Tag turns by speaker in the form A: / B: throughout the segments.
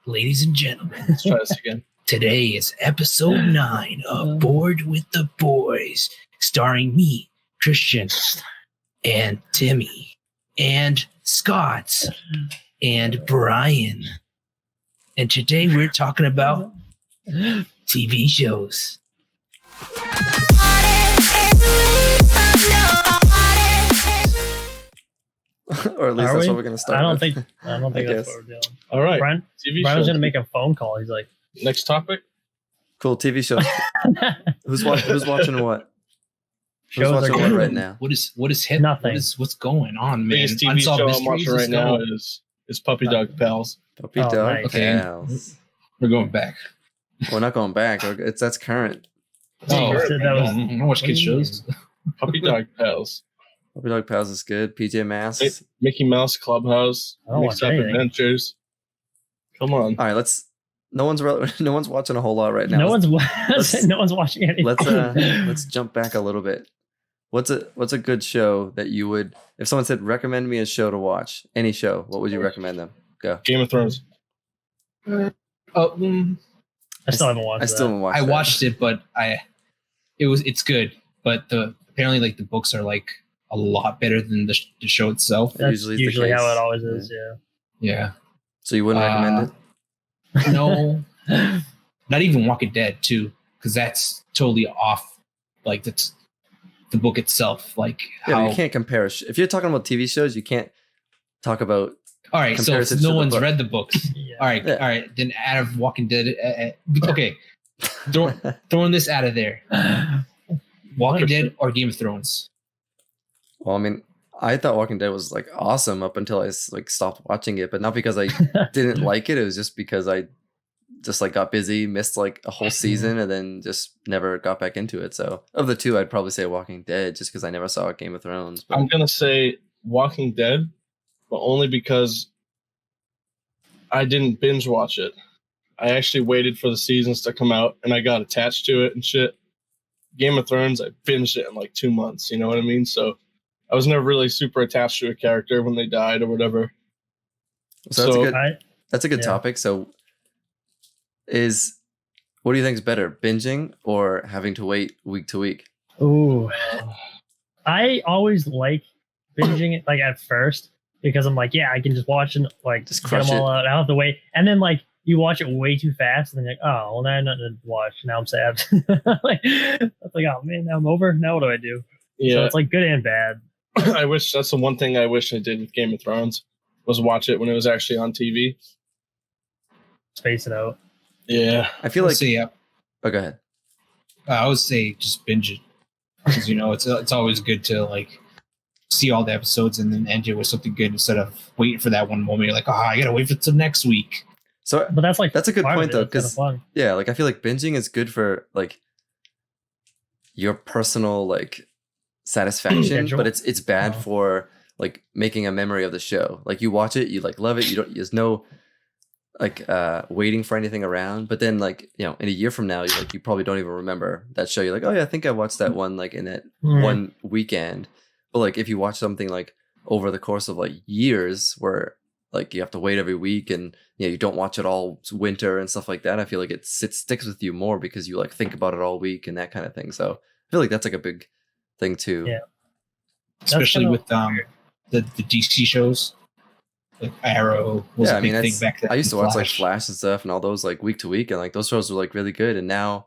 A: Ladies and gentlemen,
B: Let's try this again.
A: today is episode 9 of Bored with the Boys, starring me, Christian, and Timmy, and Scott, and Brian. And today we're talking about TV shows.
C: Or at least that's what we're gonna start.
D: I don't
C: with.
D: think that's what we're doing.
B: All right.
D: Brian,
B: TV
D: Brian was
B: shows.
D: gonna make a phone call. He's like,
B: Next topic.
C: Cool TV shows. Who's watching what? Who's
D: shows are
C: watching what
D: good.
C: right now?
A: What is hip?
D: Nothing.
A: What's going on, man?
B: Biggest TV
A: Unsolved
B: show I'm
A: Mysteries
B: watching right
A: is
B: now
A: going.
B: is Puppy Dog Pals.
C: Puppy
D: Oh,
C: Dog
D: nice.
A: Okay.
C: Pals.
A: We're going back.
C: We're not going back. That's current.
D: Oh,
B: Sure.
D: said that was-
A: I don't watch kid shows.
B: Puppy Dog Pals.
C: Puppy Dog Pals is good. PJ Masks.
B: Mickey Mouse Clubhouse.
D: I don't
B: Mixed
D: watch
B: Up
D: anything.
B: Adventures. Come on.
C: All right, no one's watching a whole lot right now.
D: no one's
C: let's-
D: no one's watching anything.
C: Let's jump back a little bit. What's a good show that you would, if someone said recommend me a show to watch, any show, what would you recommend them? Go.
B: Game of Thrones.
D: I still haven't watched.
C: I still haven't watched.
A: I
C: that.
A: watched it, but it's good. But apparently like the books are like a lot better than the show itself.
D: That's
C: Usually
D: usually,
C: it's the
D: how
C: case.
D: it always is. Yeah.
A: Yeah.
C: So you wouldn't recommend it?
A: No, not even Walking Dead too, because that's totally off. Like that's the book itself. Like
C: Yeah, but
A: how.
C: you can't compare. If you're talking about TV shows, you can't talk about.
A: All right, so
C: comparison to
A: no
C: the
A: one's
C: book.
A: read the books.
D: Yeah.
A: All right,
C: Yeah.
A: all right. Then out of Walking Dead, okay, throwing this out of there. Walking Dead or Game of Thrones?
C: Well, I mean, I thought Walking Dead was like awesome up until I like stopped watching it, but not because I didn't like it. It was just because I just like got busy, missed like a whole season, and then just never got back into it. So of the two, I'd probably say Walking Dead, just because I never saw Game of Thrones. But
B: I'm gonna say Walking Dead, but only because I didn't binge watch it. I actually waited for the seasons to come out, and I got attached to it and shit. Game of Thrones, I binged it in like 2 months. You know what I mean? So I was never really super attached to a character when they died or whatever.
C: so that's a good.
D: I,
C: That's a good
D: Yeah.
C: topic. So, what do you think is better, binging or having to wait week to week?
D: ooh, I always like binging it like at first because I'm like, yeah, I can just watch and like
C: Just
D: get
C: crush
D: them
C: it.
D: all out. I don't have to wait, and then like you watch it way too fast, and then you're like, oh, well, now I have nothing to watch. Now I'm sad. Like, it's like, oh man, now I'm over. Now what do I do? So
B: Yeah,
D: it's like good and bad.
B: I wish that's the one thing I wish I did with Game of Thrones was watch it when it was actually on TV.
D: Space it out.
B: Yeah,
C: I feel
A: I would
C: like.
A: say,
C: Oh, go ahead.
A: I would say just binge it because it's always good to like see all the episodes and then end it with something good instead of waiting for that one moment. You're like, I gotta wait for till next week.
C: So
D: But that's like
C: That's a good
D: part of
C: point,
D: it.
C: though,
D: It's kinda
C: 'cause-
D: fun.
C: yeah, like I feel like binging is good for like your personal like satisfaction,
D: Schedule.
C: but it's bad
D: Oh.
C: for like making a memory of the show. Like you watch it, you like love it. You don't. There's no like waiting for anything around. But then like in a year from now, you probably don't even remember that show. You're like, oh yeah, I think I watched that one like in that
D: Mm.
C: one weekend. But like if you watch something like over the course of like years, where like you have to wait every week and you don't watch it all winter and stuff like that, I feel like it sticks with you more because you like think about it all week and that kind of thing. So I feel like that's like a big thing too.
D: Yeah.
A: Especially
D: kinda
A: with the DC shows. Like Arrow was
C: Yeah,
A: a
C: I mean,
A: big thing back then.
C: I used to watch like
A: Flash.
C: Flash and stuff and all those like week to week, and like those shows were like really good. And now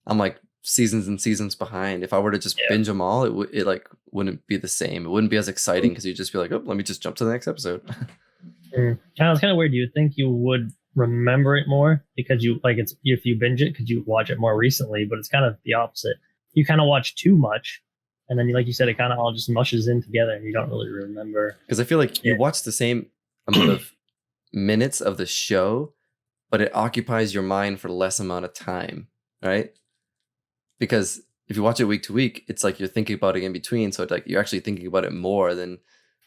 C: I'm like seasons and seasons behind. If I were to just
D: Yeah.
C: binge them all, it like wouldn't be the same. It wouldn't be as exciting because you'd just be like, oh, let me just jump to the next episode.
D: It's kind of weird. You would think you would remember it more because you like it's if you binge it because you watch it more recently, but it's kind of the opposite. You kind of watch too much, and then like you said, it kind of all just mushes in together, and you don't really remember.
C: Because I feel like you
D: Yeah.
C: watch the same amount of minutes of the show, but it occupies your mind for less amount of time, right? Because if you watch it week to week, it's like you're thinking about it in between. So it's like you're actually thinking about it more than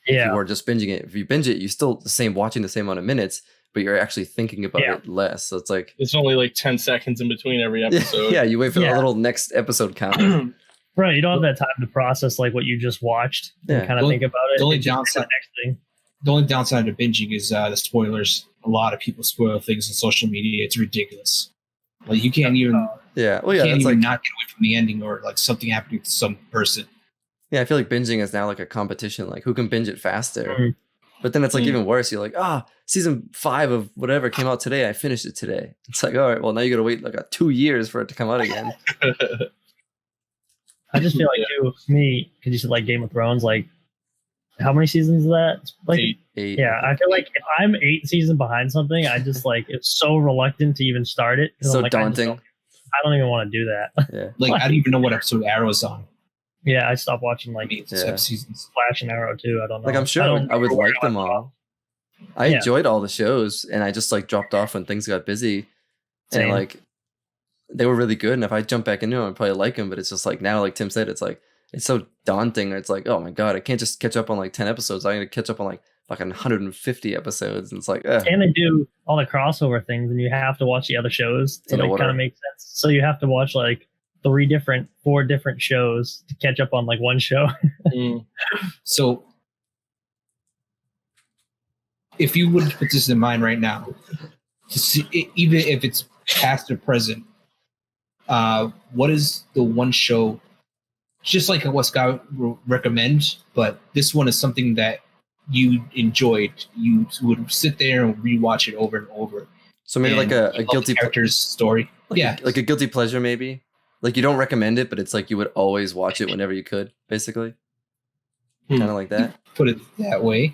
C: if
D: Yeah,
C: you were just binging it. If you binge it, you still watching the same amount of minutes, but you're actually thinking about
D: Yeah.
C: it less. So it's like
B: it's only like 10 seconds in between every episode.
C: yeah, you wait for the
D: Yeah.
C: little next episode counter.
D: right. You don't have that time to process like what you just watched
C: Yeah.
D: and kind of
A: Well,
D: think about it.
A: the only
D: It's just
A: downside-
D: the next thing.
A: The only downside of binging is the spoilers. a lot of people spoil things on social media. It's ridiculous. Like you can't even
C: Yeah. Well, yeah.
A: can't
C: That's
A: even
C: like
A: not get away from the ending or like something happening to some person.
C: yeah. I feel like binging is now like a competition. Like who can binge it faster.
D: Mhm.
C: But then it's like even worse. You're like, season 5 of whatever came out today. I finished it today. It's like, all right, well now you got to wait like 2 years for it to come out again.
D: I just feel like too, me, because you said like Game of Thrones, like how many seasons is that? Like
B: 8.
D: yeah, I feel like if I'm 8 seasons behind something, I just like it's so reluctant to even start it. 'Cause
C: So
D: I'm like,
C: daunting.
D: I don't even want to do that.
C: Yeah.
A: Like I don't even know what episode Arrow's on.
D: Yeah, I stopped watching
A: I
D: like
A: mean, it's
C: Yeah.
A: 7 seasons.
D: Flash and Arrow too. I don't know.
C: Like I'm sure I would
D: remember
C: like them
D: where I
C: all. I
D: Yeah.
C: enjoyed all the shows, and I just like dropped off when things got busy, and
D: Same.
C: like they were really good. And if I jump back into them, I'd probably like them. But it's just like now, like Tim said, it's like it's so daunting. It's like, oh my god, I can't just catch up on like 10 episodes. I got to catch up on like fucking 150 episodes, and it's like,
D: And they do all the crossover things, and you have to watch the other shows to
C: In
D: like
C: order.
D: kind of make sense. So you have to watch like 4 different shows to catch up on like one show.
B: Mm.
A: So if you would put this in mind right now, to see, even if it's past or present, what is the one show, just like what Scott recommend, but this one is something that you enjoyed, you would sit there and rewatch it over and over.
C: so maybe like
A: and
C: a guilty
A: character's story. Yeah,
C: like a guilty pleasure, maybe. Like you don't recommend it, but it's like you would always watch it whenever you could, basically. Kind of like that.
A: put it that way.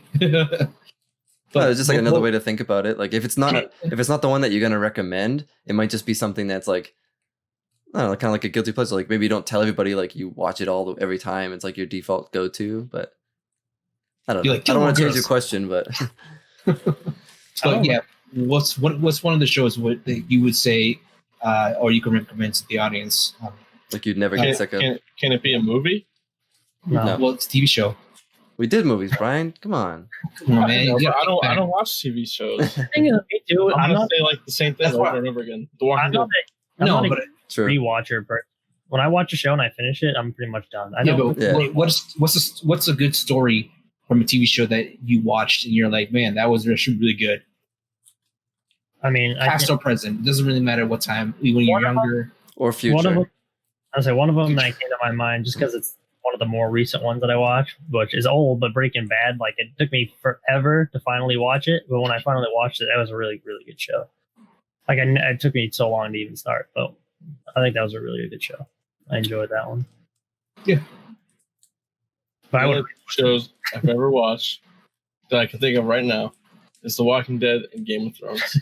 C: But it's just like another way to think about it. Like if it's not the one that you're gonna recommend, it might just be something that's like, I don't know, kind of like a guilty pleasure. Like maybe you don't tell everybody like you watch it every time. It's like your default go to. But I don't know.
A: Like,
C: I don't want to change
A: Gilmore
C: your question, but
A: But yeah, what's one of the shows that you would say, or you can recommend to the audience?
C: like you'd never get sick of.
B: Can it be a movie?
C: No.
A: Well, it's a TV show.
C: We did movies, Brian. Come on.
A: Come on, man.
B: No,
A: You
B: but
A: gotta
B: I
A: think
B: don't watch TV shows.
D: Thing is, me too.
B: I'm
D: I'm
B: gonna
D: not.
B: say like the same thing
A: That's
B: over
A: why-
B: and over again. The Walking
D: I'm
B: Dead.
D: not. I'm
A: No,
D: not
A: but
D: a
C: True.
D: rewatcher, but when I watch a show and I finish it, I'm pretty much done. I
A: yeah,
D: don't.
A: but
C: Yeah.
A: what's a good story from a TV show that you watched and you're like, man, that was actually really good.
D: I mean, I
A: Past
D: can't-
A: or present, it doesn't really matter what time. When you're
D: One of
A: younger,
C: Or future.
D: one of them. I say one of them that came to my mind just because it's one of the more recent ones that I watched, which is old, but Breaking Bad. Like it took me forever to finally watch it, but when I finally watched it, that was a really, really good show. Like it took me so long to even start, but I think that was a really good show. I enjoyed that one.
A: Yeah.
D: But I
B: The
D: would.
B: only shows I've ever watched that I can think of right now is The Walking Dead and Game of Thrones.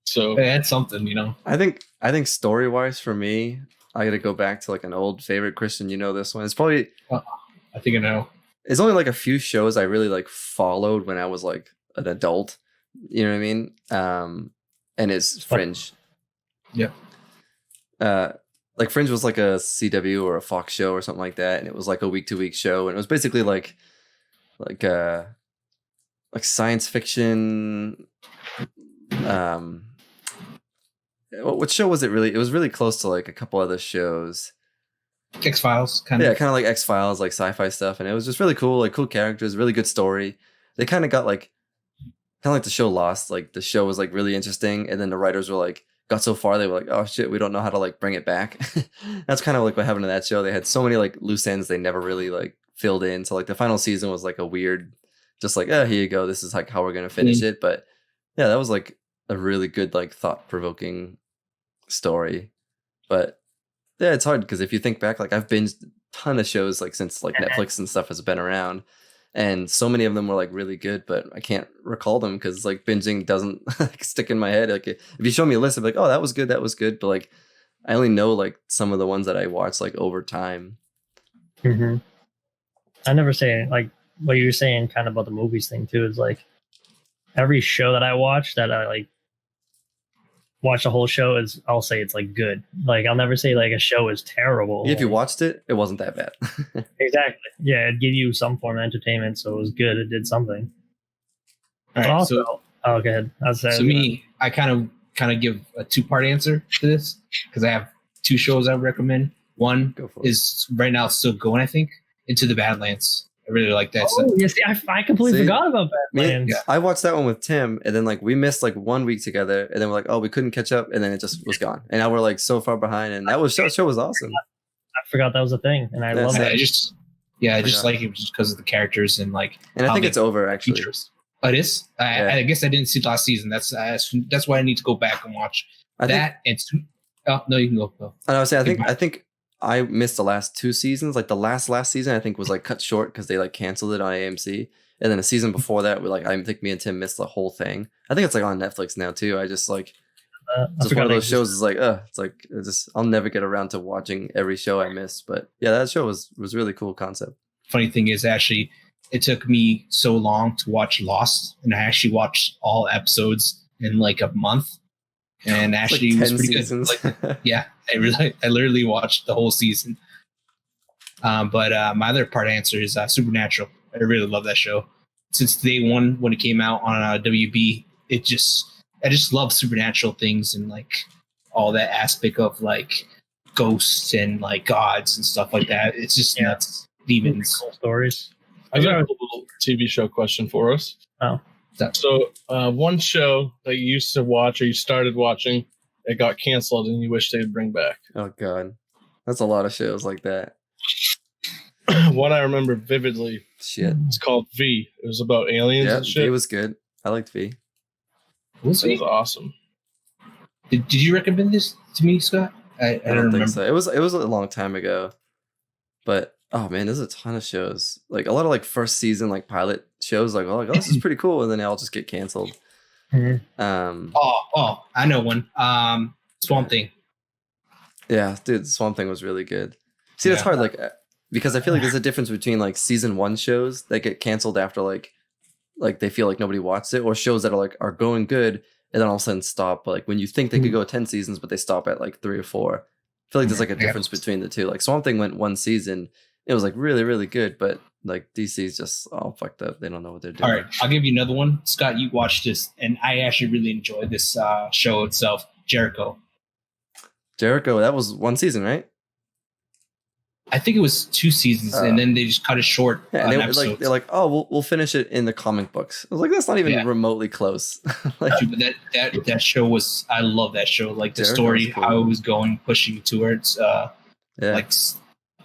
B: So
A: that's something, you know.
C: I think story wise for me, I gotta go back to like an old favorite. Christian, you know this one. It's probably
A: I think I know.
C: it's only like a few shows I really like followed when I was like an adult. You know what I mean? And it's Fringe.
A: Yeah.
C: Like Fringe was like a CW or a Fox show or something like that, and it was like a week-to-week show, and it was basically like science fiction. What show was it really? It was really close to like a couple other shows.
A: X-Files, kind
C: Yeah,
A: of.
C: kind of like X-Files, like sci-fi stuff, and it was just really cool, like cool characters, really good story. They kind of got like, kind of like the show Lost. Like the show was like really interesting, and then the writers were like, got so far they were like, oh shit, we don't know how to like bring it back. That's kind of like what happened to that show. They had so many like loose ends they never really like filled in. So like the final season was like a weird, just like, oh, here you go, this is like how we're gonna finish it. But yeah, that was like a really good like thought-provoking story. But yeah, it's hard because if you think back, like I've binged a ton of shows like since like Netflix and stuff has been around, and so many of them were like really good, but I can't recall them because like binging doesn't like, stick in my head. Like if you show me a list, I'm like, oh, that was good, but like I only know like some of the ones that I watched like over time.
D: Mm-hmm. I never say like what you're saying kind of about the movies thing too is like every show that I watch that I like watch the whole show is I'll say it's like good. Like I'll never say like a show is terrible.
C: If you
D: Like,
C: watched it, it wasn't that bad.
D: exactly. Yeah, it'd give you some form of entertainment, so it was good. It did something.
A: All
D: But
A: right,
D: also,
A: so
D: oh, go ahead.
A: so me, I kind of give a two-part answer to this because I have two shows I would recommend. One
C: Go for it.
A: is right now still going, I think, Into the Badlands. I really like that.
D: Oh, yeah, see, I completely
C: See?
D: forgot about Badlands.
A: Yeah.
C: I watched that one with Tim, and then like we missed like 1 week together, and then we're like, oh, we couldn't catch up, and then it just was gone, and now we're like so far behind, and that show was awesome.
D: I forgot that was a thing, and I
C: Yeah,
D: love
C: so
A: I
D: it.
A: I just like it just because of the characters and like.
C: And I
A: how
C: think
A: they
C: it's over actually.
A: features. Oh, it is.
C: Yeah.
A: I guess I didn't see last season. That's why I need to go back and watch
C: I think,
A: that. And oh no, you can go.
C: I was saying, I think I missed the last 2 seasons. Like the last season, I think was like cut short because they like canceled it on AMC. And then the season before that, we like I think me and Tim missed the whole thing. I think it's like on Netflix now too. I just like just one of those shows is like it's like I'll never get around to watching every show I missed. But yeah, that show was really cool concept.
A: Funny thing is, actually, it took me so long to watch Lost, and I actually watched all episodes in like a month. And actually,
C: like
A: it was
C: 10
A: pretty
C: seasons.
A: good. Like, yeah, I literally watched the whole season. But my other part answer is Supernatural. I really love that show. Since day one when it came out on WB, I just love supernatural things and like all that aspect of like ghosts and like gods and stuff like that. It's just nuts. Demons.
D: Cool stories.
B: I got a little TV show question for us.
D: Oh.
B: So one show that you used to watch or you started watching, it got canceled and you wish they'd bring back.
C: Oh god, that's a lot of shows like that.
B: One I remember vividly.
C: Shit.
B: It's called V. It was about aliens
C: Yeah,
B: and shit.
C: V was good. I liked V.
B: It was awesome.
A: Did you recommend this to me, Scott? I don't
C: think
A: remember.
C: so. It was a long time ago, but oh man, there's a ton of shows. Like a lot of like first season like pilot shows. Like oh this is pretty cool, and then they all just get canceled.
D: Mhm.
A: Oh, I know one. Swamp Thing.
C: Yeah, dude, Swamp Thing was really good. See, that's hard, like because I feel like there's a difference between like season 1 shows that get canceled after like they feel like nobody watched it, or shows that are going good and then all of a sudden stop. But like when you think they could go 10 seasons, but they stop at like 3 or 4. I feel like there's like a difference between the two. Like Swamp Thing went 1 season, it was like really, really good, but like DC's just all fucked up. They don't know what they're doing.
A: All right, I'll give you another one. Scott, you watched this, and I actually really enjoyed this show itself, Jericho.
C: Jericho, that was 1 season, right?
A: I think it was 2 seasons, and then they just cut it short.
C: Yeah, and they're like, oh, we'll finish it in the comic books. I was like, that's not even remotely close. Like,
A: dude, but that show was, I love that show. Like the
C: Jericho
A: story,
C: was cool.
A: how it was going, pushing towards like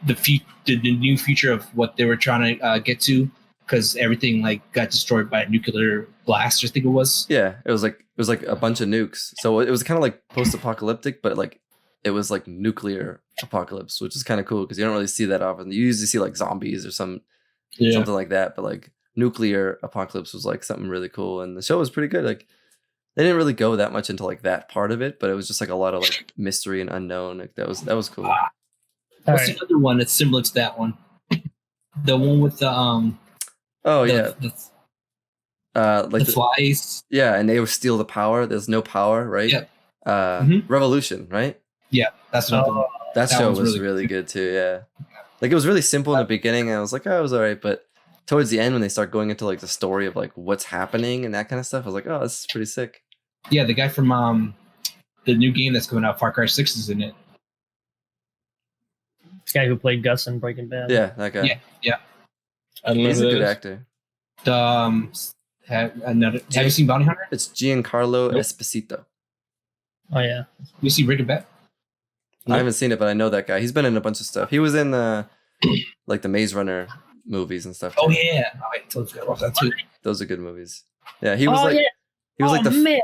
A: the new future of what they were trying to get to, because everything like got destroyed by a nuclear blast. I think it was.
C: Yeah, it was like a bunch of nukes. So it was kind of like post-apocalyptic, but like it was like nuclear apocalypse, which is kind of cool because you don't really see that often. You usually see like zombies or something like that, but like nuclear apocalypse was like something really cool, and the show was pretty good. Like they didn't really go that much into like that part of it, but it was just like a lot of like mystery and unknown. Like that was cool.
A: What's the other one that's similar to that one? The one with the
C: like
A: the flies.
C: Yeah, and they would steal the power. There's no power, right?
A: Yeah.
C: Revolution, right?
A: Yeah, that's another one.
C: That show was
A: really
C: really good too. Yeah, like it was really simple in the beginning, and I was like, oh, it was alright. But towards the end, when they start going into like the story of like what's happening and that kind of stuff, I was like, oh, this is pretty sick.
A: Yeah, the guy from the new game that's coming out, Far Cry 6, is in it.
D: This guy who played Gus in Breaking Bad.
C: Yeah, that guy.
A: Yeah.
B: I don't know
C: He's
B: who
C: a
B: that
C: good
B: is.
C: actor.
A: Have you seen Bounty Hunter?
C: It's Giancarlo
A: Nope.
C: Esposito.
D: Oh yeah.
A: You see Breaking Bad?
C: I haven't seen it, but I know that guy. He's been in a bunch of stuff. He was in like the Maze Runner movies and stuff.
A: Oh
C: too.
A: yeah, I totally forgot about that too.
C: Those are good movies. Yeah, he was he was
D: oh,
C: like the
D: man.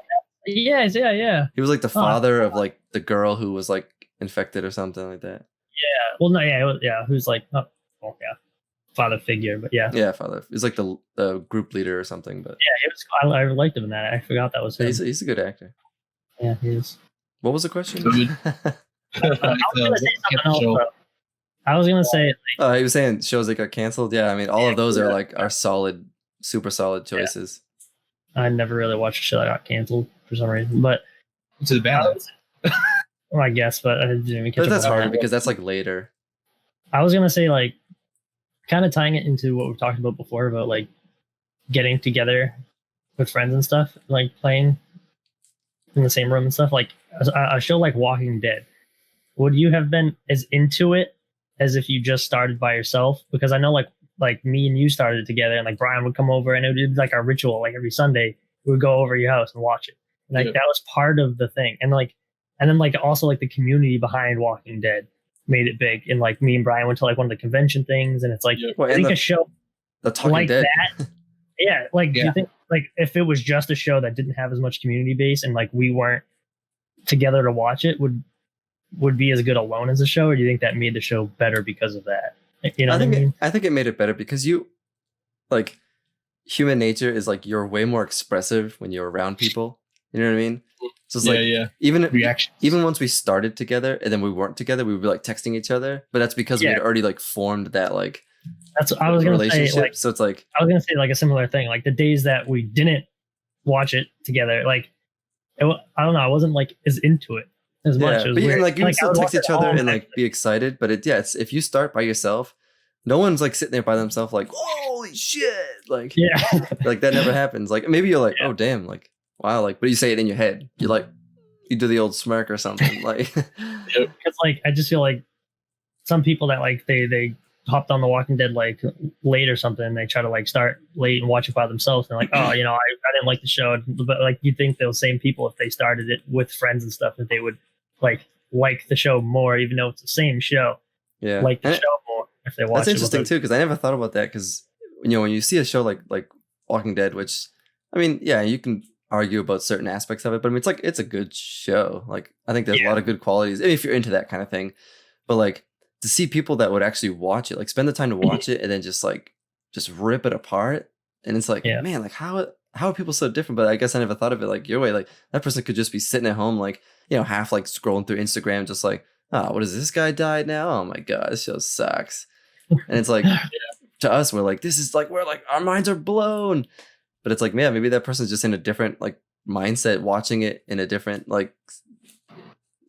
D: Yes, yeah.
C: he was like the father of like the girl who was like infected or something like that.
D: Yeah. Well, no, who's like, father figure, but yeah.
C: Yeah, father. He's like the group leader or something. But
D: Yeah, it was. I liked him in that. I forgot that was him.
C: he's a good actor.
D: Yeah, he is.
C: What was the question?
D: I was gonna say something else, though. I was gonna say,
C: He was saying shows that got canceled. Yeah, I mean, all of those are solid, super solid choices.
D: I never really watched a show that got canceled for some reason, but
A: To the balance.
D: well, I guess, but I didn't even catch
C: But
D: up
C: that's
D: on
C: hard
D: that.
C: because that's like later.
D: I was gonna say, like, kind of tying it into what we've talked about before about like getting together with friends and stuff, like playing in the same room and stuff. Like a show like Walking Dead, would you have been as into it as if you just started by yourself? Because I know like like me and you started it together, and like Brian would come over, and it would be like our ritual. Like every Sunday, we would go over to your house and watch it. And, like that was part of the thing, and then like also like the community behind Walking Dead made it big. And like me and Brian went to like one of the convention things, and it's like I think a show
C: the Talking
D: like
C: Dead.
D: that. Yeah, like do you think like if it was just a show that didn't have as much community base and like we weren't together to watch it, would be as good alone as a show, or do you think that made the show better because of that? You know,
C: I think it made it better because you like human nature is like you're way more expressive when you're around people. You know what I mean? So it's even once we started together and then we weren't together, we would be like texting each other, but that's because we had already like formed that like
D: that's I was gonna say like,
C: so it's like
D: I was gonna say like a similar thing, like the days that we didn't watch it together, like I don't know, I wasn't like as into it as much. It was weird.
C: Like you can still text each other and like be excited, but it's if you start by yourself, no one's like sitting there by themselves like holy shit, like like that never happens. Like maybe you're like oh damn, like wow, like but you say it in your head, you like you do the old smirk or something like
D: because like I just feel like some people that like they hopped on The Walking Dead like late or something, they try to like start late and watch it by themselves, and they're like oh you know I didn't like the show, but like you think those same people, if they started it with friends and stuff, that they would like the show more, even though it's the same show, like the show more if they watch it.
C: That's interesting too, because I never thought about that, because you know when you see a show like Walking Dead, which I mean yeah you can argue about certain aspects of it, but I mean it's a good show. Like I think there's a lot of good qualities if you're into that kind of thing, but like to see people that would actually watch it, like spend the time to watch it and then just rip it apart, and it's like man, like how are people so different? But I guess I never thought of it like your way. Like that person could just be sitting at home like you know half like scrolling through Instagram just like oh what is this guy died now, oh my god this show sucks, and it's like to us we're like this is like we're like our minds are blown. But it's like, man, maybe that person's just in a different like mindset, watching it in a different like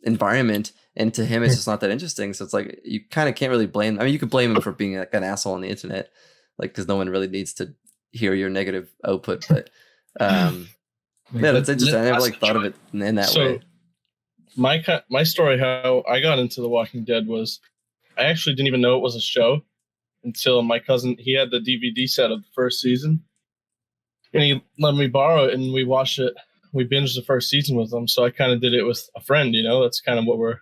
C: environment, and to him, it's just not that interesting. So it's like you kind of can't really blame. I mean, you could blame him for being like an asshole on the internet, like because no one really needs to hear your negative output. But yeah, that's interesting. I never like thought of it in that way.
B: My story, how I got into The Walking Dead was, I actually didn't even know it was a show until my cousin, he had the DVD set of the first season. And he let me borrow it, and we watched it. We binged the first season with him. So I kind of did it with a friend, you know. That's kind of what we're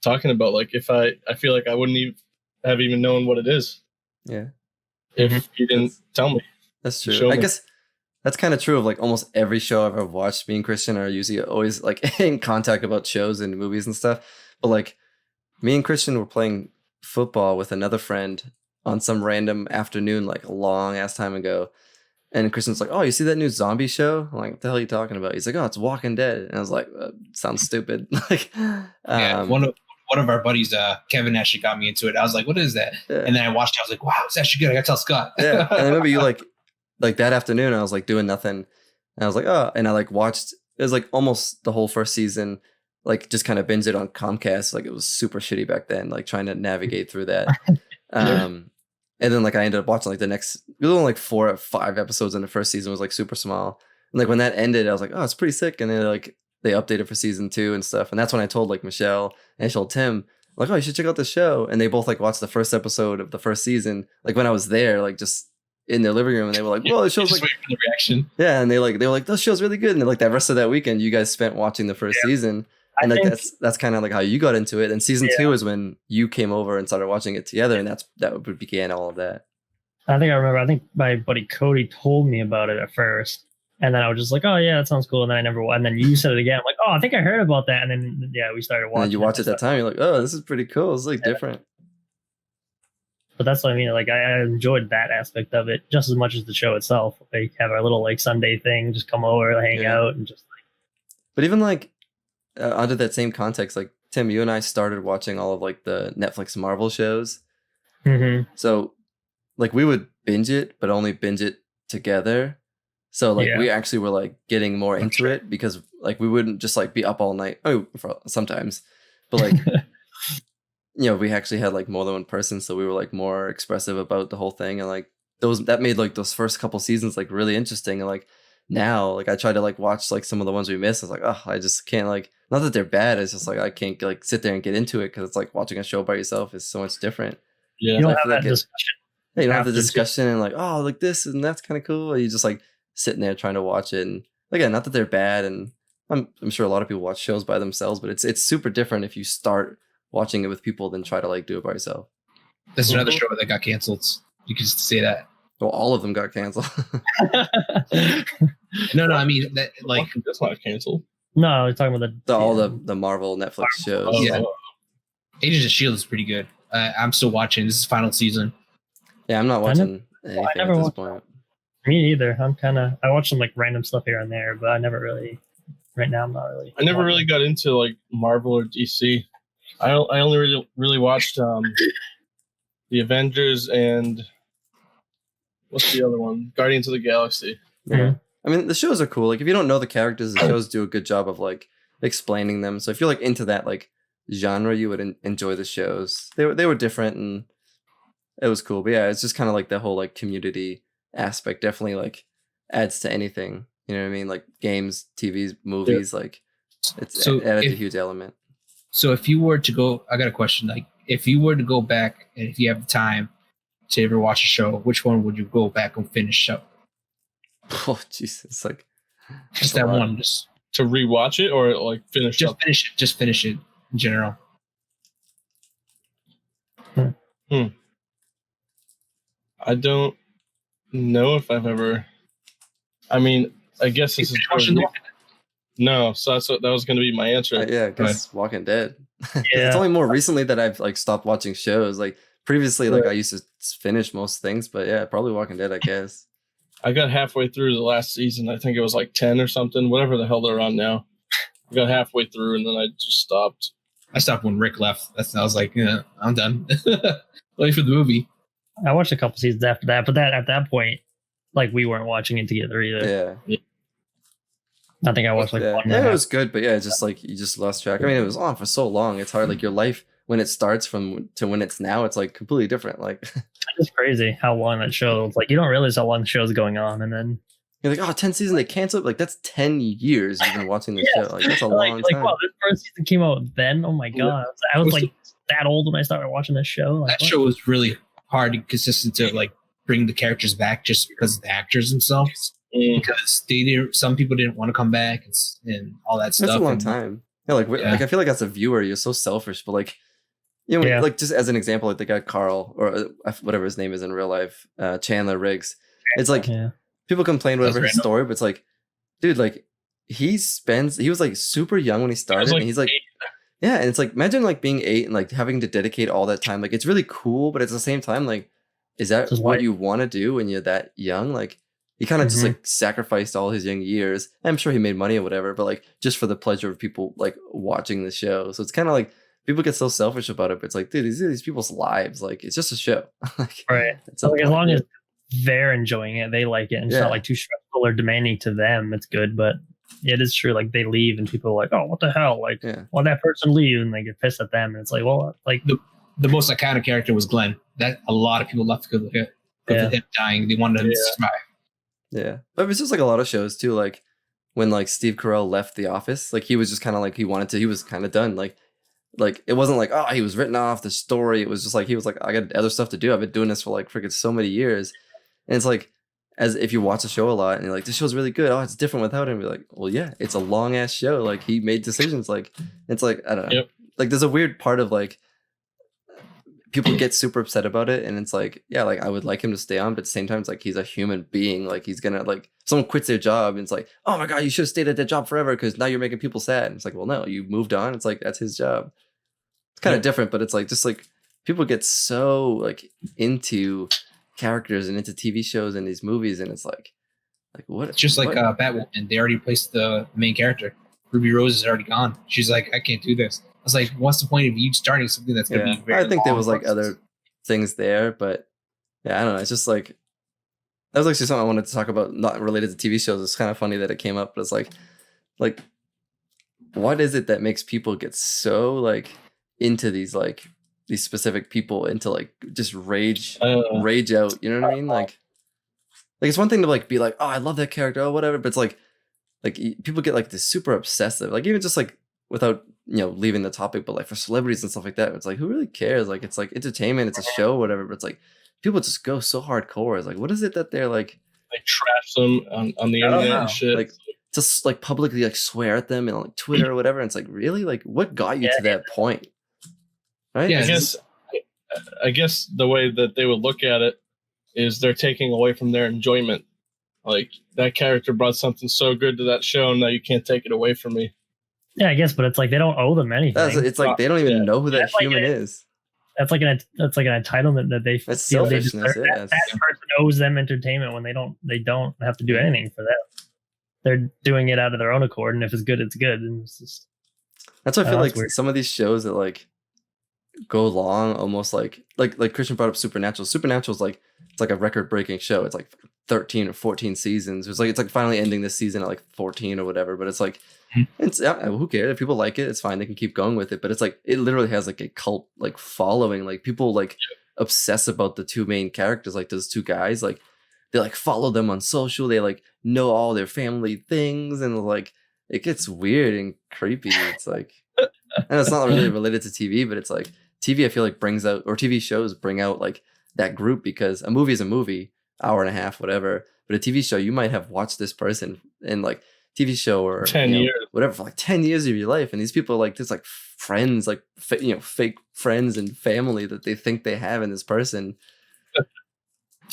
B: talking about. Like if I feel like I wouldn't have even known what it is. Yeah. If he didn't tell me.
C: That's true. I guess that's kind of true of like almost every show I've ever watched. Me and Christian are usually always like in contact about shows and movies and stuff. But like me and Christian were playing football with another friend on some random afternoon, like a long ass time ago. And Christian's like, oh, you see that new zombie show? I'm like, what the hell are you talking about? He's like, oh, it's Walking Dead. And I was like, sounds stupid. Like,
A: one of our buddies, Kevin, actually got me into it. I was like, what is that? Yeah. And then I watched it. I was like, wow, it's actually good. I got to tell Scott.
C: Yeah. And I remember you like that afternoon, I was like doing nothing. And I was like, oh, and I like watched, it was like almost the whole first season, like just kind of binged it on Comcast. Like it was super shitty back then, like trying to navigate through that. And then like I ended up watching like the next, it was only like 4 or 5 episodes in the first season. It was like super small. And like when that ended, I was like, oh, it's pretty sick. And then like they updated for season 2 and stuff. And that's when I told like Michelle and I told Tim, like, oh, you should check out the show. And they both like watched the first episode of the first season. Like when I was there, like just in their living room, and they were like, well, the show's like
B: wait for the reaction.
C: Yeah, and they were like, this show's really good. And then like that rest of that weekend, you guys spent watching the first season. And like that's kind of like how you got into it. And season 2 is when you came over and started watching it together, and that began all of that.
D: I think my buddy Cody told me about it at first, and then I was just like, oh yeah, that sounds cool. And then and then you said it again. I'm like, oh, I think I heard about that. And then we started watching.
C: And you watch it that time, you're like, oh, this is pretty cool. It's like different.
D: But that's what I mean. Like I enjoyed that aspect of it just as much as the show itself. Like have our little like Sunday thing, just come over, hang out, and just like.
C: But even like under that same context, like Tim, you and I started watching all of like the Netflix Marvel shows.
D: Mm-hmm.
C: So like we would binge it, but only binge it together. So like we actually were like getting more into it, because like we wouldn't just like be up all night. Oh, sometimes, but like you know, we actually had like more than one person, so we were like more expressive about the whole thing, and like that made like those first couple seasons like really interesting. And like now, like I try to like watch like some of the ones we missed. I was like, oh, I just can't, like, not that they're bad. It's just like I can't like sit there and get into it, because it's like watching a show by yourself is so much different.
D: Yeah, you don't have that discussion
C: you don't have the
D: After-
C: discussion and like, oh, like this and that's kind of cool. You just like sitting there trying to watch it. And again, not that they're bad, and I'm sure a lot of people watch shows by themselves, but it's super different if you start watching it with people than try to like do it by yourself.
A: There's another show that got canceled. You can say that.
C: Well, all of them got canceled.
A: No, I mean that like
B: That's not canceled.
D: No, you're talking about
C: all the Marvel Netflix shows.
B: Oh,
A: Yeah. Agents of S.H.I.E.L.D. is pretty good. I'm still watching. This is final season.
C: Yeah, I'm not watching anything
D: never
C: at this
D: watched
C: point.
D: Me neither. I watch some like random stuff here and there, but I never really. Right now, I'm not really.
B: I never really got into like Marvel or DC. I only really watched the Avengers and what's the other one? Guardians of the Galaxy.
C: Yeah. I mean, the shows are cool. Like, if you don't know the characters, the shows do a good job of like explaining them. So if you're like into that like genre, you would enjoy the shows. They were different and it was cool. But yeah, it's just kind of like the whole like community aspect definitely like adds to anything. You know what I mean? Like games, TVs, movies, like it's added a huge element.
A: So if you were to go, I got a question. Like, if you were to go back and if you have the time to ever watch a show, which one would you go back and finish up?
C: Oh Jesus! Like
A: Just that one, just
B: to rewatch it or like finish up.
A: Just finish it in general.
B: I don't know if I've ever. I mean, I guess this is no. So that was going to be my answer.
C: yeah, because Walking Dead.
D: Yeah.
C: It's only more recently that I've like stopped watching shows. Like previously, like I used to finish most things, but yeah, probably Walking Dead, I guess.
B: I got halfway through the last season. I think it was like 10 or something, whatever the hell they're on now. I got halfway through and then I just stopped.
A: I stopped when Rick left. I was like, yeah, I'm done. Wait for the movie.
D: I watched a couple seasons after that, but at that point, like we weren't watching it together either.
C: Yeah.
D: I think I watched like one.
C: Yeah, it was good, but yeah, just like you just lost track. I mean, it was on for so long. It's hard. Like your life when it starts from to when it's now, it's like completely different. Like
D: it's crazy how long that show. It's like you don't realize how long the show's going on, and then
C: you're like, oh, 10 seasons they canceled. Like that's 10 years you've been watching this show. Like that's a long time.
D: Wow, this first season came out then. Oh my god, I was like that old when I started watching this show. Like,
A: that show was really hard and consistent to like bring the characters back just because of the actors themselves. Because some people didn't want to come back and all that stuff.
C: That's a long time. Yeah, like I feel like as a viewer, you're so selfish. But like, you know, like just as an example, like the guy Carl or whatever his name is in real life, Chandler Riggs. It's like people complain whatever his story, but it's like, dude, like he was like super young when he started, and he's like, 8. Yeah, and it's like imagine like being 8 and like having to dedicate all that time. Like it's really cool, but at the same time, like, is that what you want to do when you're that young? Like. He kind of just like sacrificed all his young years. I'm sure he made money or whatever, but like just for the pleasure of people like watching the show. So it's kind of like people get so selfish about it, but it's like, dude, these are these people's lives. Like it's just a show. Like,
D: right. So like, as long as they're enjoying it, they like it, and it's not like too stressful or demanding to them. It's good, but it is true. Like they leave, and people are like, "Oh, what the hell? Like, why that person leave?" And they get pissed at them, and it's like, well, like
A: the most iconic character was Glenn. That a lot of people left because of him dying. They wanted him to survive.
C: Yeah, but it's just like a lot of shows too. Like when like Steve Carell left The Office, like he was just kind of like he was kind of done. Like it wasn't like he was written off the story. It was just like he was like I got other stuff to do. I've been doing this for like freaking so many years, and it's like as if you watch a show a lot and you're like this show's really good. Oh, it's different without him. You're like, well, yeah, it's a long ass show. Like he made decisions. Like it's like I don't know.
B: Yep.
C: Like there's a weird part of like. People get super upset about it, and it's like, yeah, like I would like him to stay on, but at the same time, it's like he's a human being. Like he's gonna like someone quits their job, and it's like, oh my god, you should have stayed at that job forever because now you're making people sad. And it's like, well, no, you moved on. It's like that's his job. It's kind of different, but it's like just like people get so like into characters and into TV shows and these movies, and it's like what?
A: It's just like Batwoman. They already placed the main character. Ruby Rose is already gone. She's like, I can't do this. I was like, what's the point of you starting something that's going to be very
C: I think there was like other things there, but yeah, I don't know. It's just like, that was actually something I wanted to talk about, not related to TV shows. It's kind of funny that it came up, but it's like, what is it that makes people get so like into these specific people into like just rage out? You know what I mean? Like it's one thing to like be like, oh, I love that character, oh, whatever. But it's like people get like this super obsessive, like even just like without, you know, leaving the topic, but like for celebrities and stuff like that, it's like, who really cares? Like, it's like entertainment, it's a show, whatever. But it's like people just go so hardcore. It's like, what is it that they're like
B: trash them on the
A: I don't
B: internet
A: know.
B: and shit.
C: Like just like publicly like swear at them and on like Twitter or whatever? And it's like, really? Like, what got you to that point? Right?
A: Yeah,
B: I guess the way that they would look at it is they're taking away from their enjoyment. Like, that character brought something so good to that show, and now you can't take it away from me.
D: Yeah, I guess, but it's like they don't owe them anything.
C: It's like they don't even know who that
D: That's like
C: human
D: a-
C: is.
D: That's like an entitlement that they
C: That's
D: feel they
C: selfishness.
D: deserve.
C: Yeah,
D: That person owes them entertainment when they don't have to do anything for that. They're doing it out of their own accord, and if it's good, it's good. And it's just,
C: that's why I feel
D: that's
C: like
D: weird.
C: some of these shows that like go long, almost like Christian brought up Supernatural. Supernatural's like it's like a record breaking show. It's like 13 or 14 seasons. It's like finally ending this season at like 14 or whatever. But it's like it's who cares if people like it? It's fine. They can keep going with it. But it's like it literally has like a cult like following. Like people like obsess about the two main characters. Like those two guys. Like they like follow them on social. They like know all their family things, and like it gets weird and creepy. It's like, and it's not really related to TV, but it's like TV. I feel like brings out, or TV shows bring out like that group, because a movie is a movie, hour and a half, whatever. But a TV show, you might have watched this person in like TV show or
B: 10 years,
C: whatever, for like 10 years of your life, and these people are like just like friends, like fake friends and family that they think they have in this person.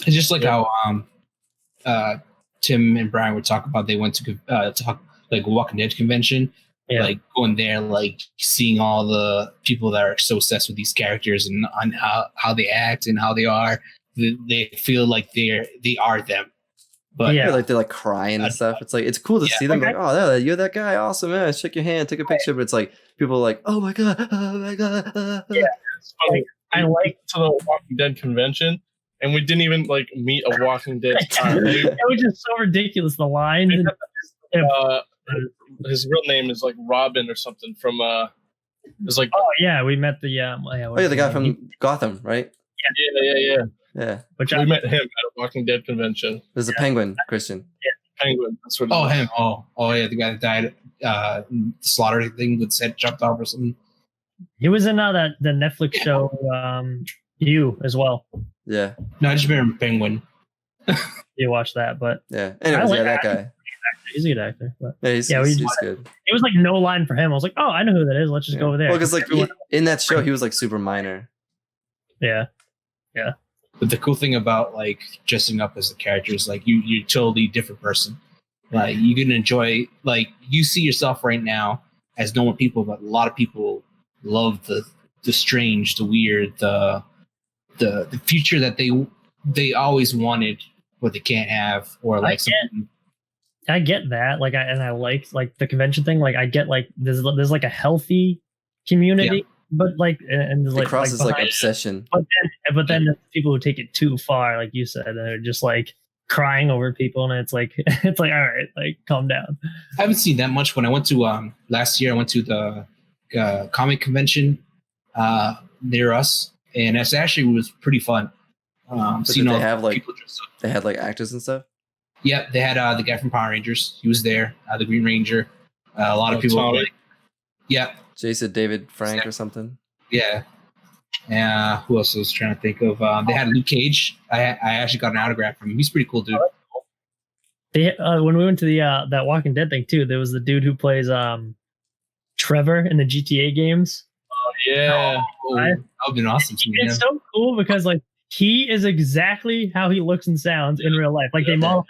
A: It's just like how Tim and Brian would talk about. They went to talk like Walking Dead convention, like going there, like seeing all the people that are so obsessed with these characters and on how they act and how they are. They feel like they are them. But
C: like they're like crying and stuff. It's like it's cool to see them like, oh, yeah, you're that guy, awesome, man. Shake your hand, take a picture. But it's like people are like, oh my god.
B: Yeah, it's funny. I like to the Walking Dead convention, and we didn't even like meet a Walking Dead star.
D: It was just so ridiculous. The lines.
B: His real name is like Robin or something from it's like,
D: oh yeah, we met the
C: the guy from Gotham, right? Yeah.
B: Which we met him at a Walking Dead convention.
C: There's a penguin, Christian.
B: Yeah, penguin. That's what.
A: Oh, him. Oh yeah, the guy that died. The slaughter thing with his head chopped off or something.
D: He was in the Netflix show You as well.
C: Yeah.
A: No, I just remember Penguin.
D: You watched that, but
C: yeah. Anyways, that guy.
D: He's a good actor. But
C: yeah, he's good.
D: It was like no line for him. I was like, oh, I know who that is. Let's just go over there.
C: Well, because like in that show, he was like super minor.
D: Yeah.
A: But the cool thing about like dressing up as the character is like you're totally different person. Like you can enjoy, like you see yourself right now as normal people, but a lot of people love the strange, the weird, the future that they always wanted but they can't have, or like something.
D: I get that. Like I like the convention thing. Like I get like there's like a healthy community. But like, and
C: it crosses like obsession.
D: But then the people who take it too far, like you said, and they're just like crying over people, and it's like all right, like calm down.
A: I haven't seen that much. When I went to last year, I went to the comic convention near us, and it actually was pretty fun.
C: Did they have like they had like actors and stuff?
A: Yeah, they had the guy from Power Rangers. He was there. The Green Ranger. A lot of people. Like, yeah.
C: Jason David Frank or something.
A: Yeah. Who else I was trying to think of? They had Luke Cage. I actually got an autograph from him. He's pretty cool, dude.
D: They when we went to the that Walking Dead thing too, there was the dude who plays Trevor in the GTA games.
B: Oh yeah,
A: that would have been awesome.
D: It's so cool because like he is exactly how he looks and sounds in real life. Like they model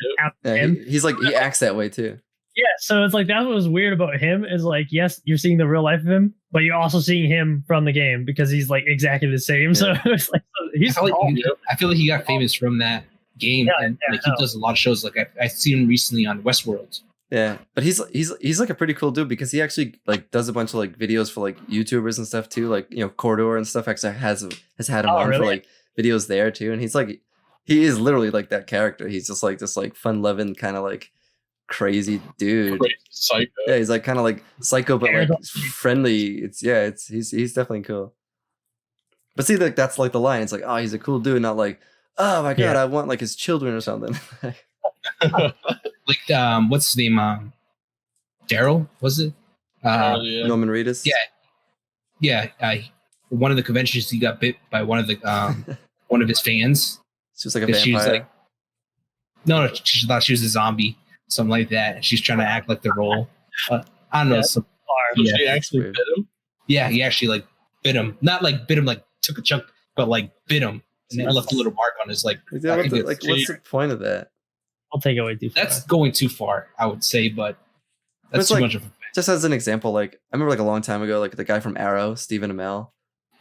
D: him.
C: He's like he acts that way too.
D: Yeah, so it's like that's what was weird about him is like, yes, you're seeing the real life of him, but you're also seeing him from the game because he's like exactly the same. Yeah. So it's like he's.
A: I feel like he got famous from that game, and like he does a lot of shows. Like I've seen him recently on Westworld.
C: Yeah, but he's like a pretty cool dude because he actually like does a bunch of like videos for like YouTubers and stuff too. Like Corridor and stuff actually has had him on for like videos there too, and he's like he is literally like that character. He's just like this like fun loving kind of like crazy dude.
B: Crazy psycho.
C: Yeah, he's like kind of like psycho but like friendly. He's definitely cool. But see, like that's like the line. It's like, oh, he's a cool dude, not like, oh my god, I want like his children or something.
A: Like what's his name? Daryl, was it?
C: Norman Reedus.
A: Yeah. One of the conventions he got bit by one of the one of his fans.
C: She was like a
A: 'Cause she was
C: vampire.
A: like, no, she thought she was a zombie, something like that. And she's trying to act like the role. I don't know.
D: Yeah.
A: Some,
B: So
A: yeah,
B: she actually
C: weird.
B: bit him.
A: yeah, he actually like bit him. Not like bit him, like took a chunk, but like bit him. And then left a little mark on his like.
C: Yeah,
A: I
C: what
A: think
C: the,
A: it's-
C: like, what's the point of that?
D: I'll take it way too far.
A: that's going too far, I would say, but that's
C: it's
A: too
C: like-
A: much of a
C: Just as an example, like I remember like a long time ago, like the guy from Arrow, Stephen Amell.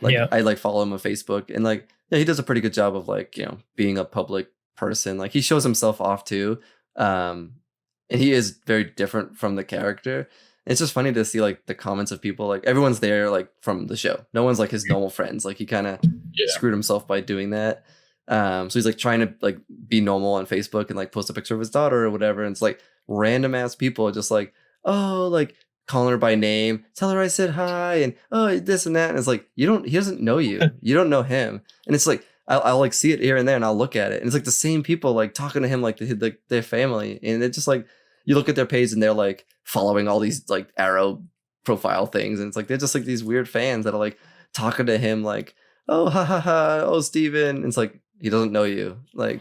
C: Like
D: Yeah.
C: I like follow him on Facebook, and like yeah, he does a pretty good job of like being a public person. Like he shows himself off too, and he is very different from the character. It's just funny to see like the comments of people. Like everyone's there like from the show. No one's like his normal friends. Like he kind of screwed himself by doing that. So he's like trying to like be normal on Facebook and like post a picture of his daughter or whatever. And it's like random ass people are just like, oh, like calling her by name, tell her I said hi, and oh this and that. And it's like he doesn't know you. You don't know him. And it's like I'll like see it here and there and I'll look at it. And it's like the same people like talking to him like their family. And it's just like you look at their page and they're like following all these like Arrow profile things. And it's like they're just like these weird fans that are like talking to him like, oh ha ha ha, oh Steven. And it's like he doesn't know you. Like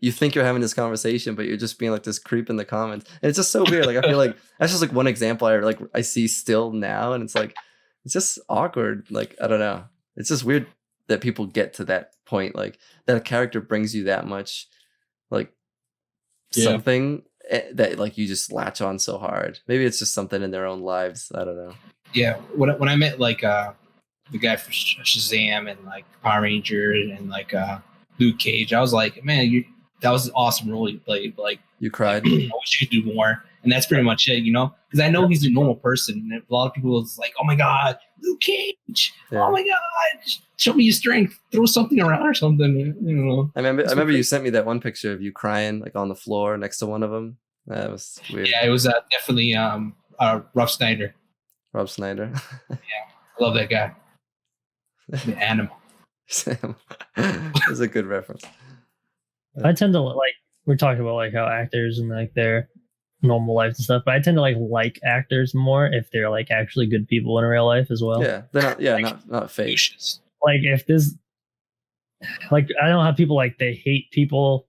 C: you think you're having this conversation, but you're just being like this creep in the comments. And it's just so weird. Like I feel like that's just like one example I see still now. And it's like it's just awkward. Like I don't know. It's just weird that people get to that point, like that a character brings you that much like something that like you just latch on so hard. Maybe it's just something in their own lives. I don't know.
A: Yeah, when I met like the guy for Shazam and like Power Ranger and like Luke Cage, I was like, man, that was an awesome role you played. But, like
C: You cried.
A: I wish you could do more. And that's pretty much it, because I know he's a normal person. And a lot of people was like, oh my God, Luke Cage.
C: Yeah.
A: Oh my God, show me your strength. Throw something around or something.
C: I remember you sent me that one picture of you crying like on the floor next to one of them. That was weird.
A: Yeah, it was definitely Rough Snyder.
C: Rob Snyder.
A: I love that guy. The animal.
C: Sam. That's a good reference.
D: I tend to like we're talking about like how actors and like their normal lives and stuff, but I tend to like actors more if they're like actually good people in real life as well.
C: Yeah, they're not. Yeah, not fake.
A: Douches.
D: Like if this, like I don't have people like they hate people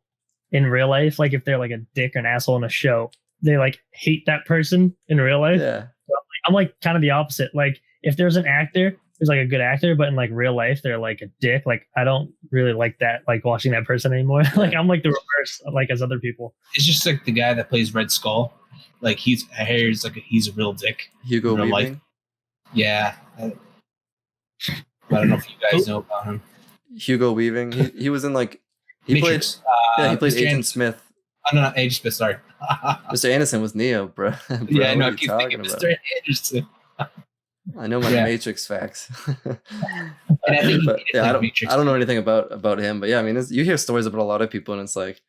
D: in real life. Like if they're like a dick or an asshole in a show, they like hate that person in real life.
C: Yeah,
D: I'm like kind of the opposite. Like if there's an actor who's like a good actor, but in like real life they're like a dick, like I don't really like that, like watching that person anymore. Like I'm like the reverse, like as other people.
A: It's just like the guy that plays Red Skull. Like he's a real dick.
C: Hugo
A: Real
C: Weaving.
A: life. Yeah. I don't know if you guys know about him.
C: Hugo Weaving. He was in like he
A: Matrix.
C: played
A: Mr.
C: Agent
A: Anderson.
C: Smith.
A: Oh, no, not Agent Smith. Sorry.
C: Mr. Anderson was Neo, bro. Bro,
A: Yeah,
C: what
A: no,
C: are
A: I
C: you
A: keep
C: talking
A: thinking
C: about?
A: Mr. Anderson.
C: I know my
A: Yeah.
C: Matrix facts.
A: And I think
C: But
A: he
C: yeah, I
A: Matrix.
C: don't know anything about him. But yeah, I mean, you hear stories about a lot of people, and it's like,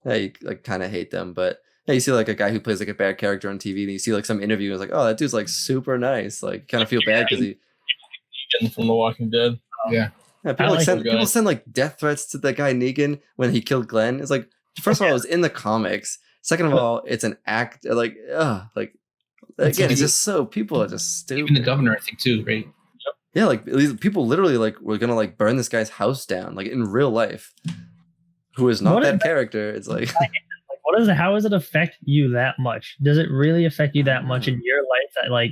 C: yeah, you like kind of hate them. But yeah, you see like a guy who plays like a bad character on TV, and you see like some interview, and it's like, oh, that dude's like super nice. Like, kind of feel bad because he.
B: Getting from The Walking Dead.
C: Yeah, people
D: I like
C: send
B: the guy.
C: people send like death threats to that guy Negan when he killed Glenn. It's like, first of all, it was in the comics. Second of all, it's an act. Like, like again, it's just so people are just stupid.
A: Even the governor, I think, too, right?
C: Yeah, like these people literally like were gonna like burn this guy's house down, like in real life. Who is not
D: What
C: that
D: is-
C: character? It's like
D: How does it affect you that much? Does it really affect you that much in your life that like